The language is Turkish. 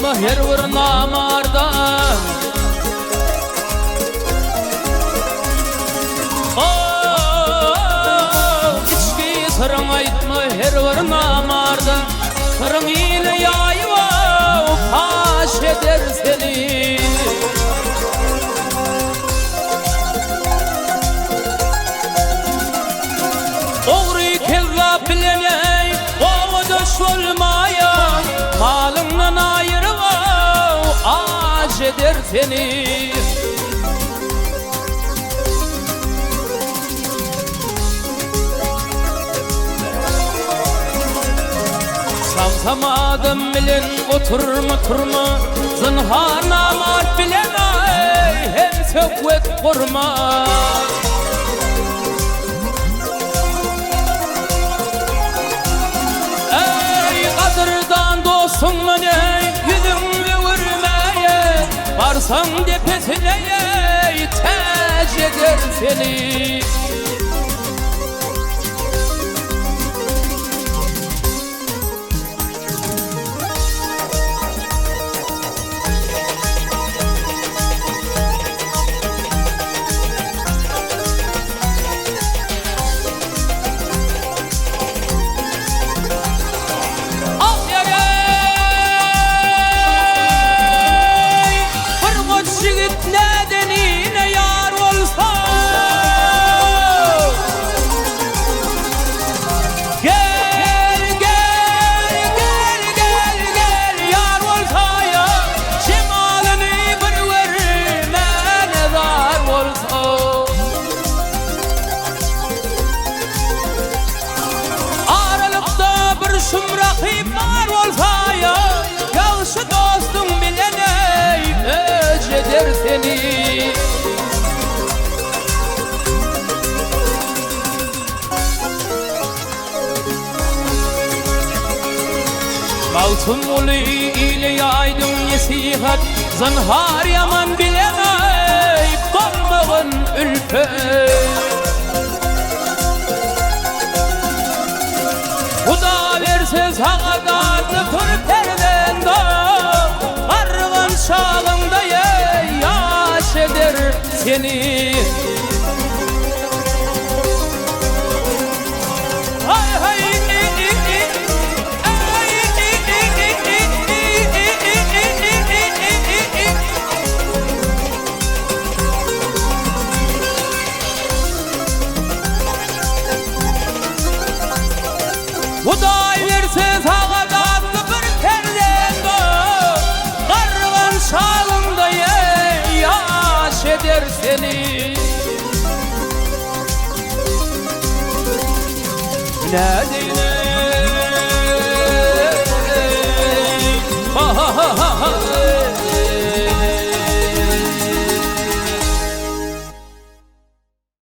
Kalma her bir namarda. İçki sırrın aytma her bir namarda. Sırrın ile yayva paş eder seni. Oğri kella bileney o düş olmaya. Malından ayırma ağaç eder seni. Samsamadım bilen oturma Zınhar namart bilen ay hem sökvet kurma. Ey kadırdan dostunla ne yüzünü vurmaya. Varsan tepesine tac eder seni. Şumrakip var olsa ya, yavşı dostum bilene öc eder seni. Maltun ulu ile yaydın nesihat, zınhar yaman bilene kormağın ülfet. Huda verse sana dardı tur perdende. Arvan şağında yaş eder seni. Hay hay Huday verse sağa dardı bir perdende. Karvan şağında yaş eder seni. Ne diyene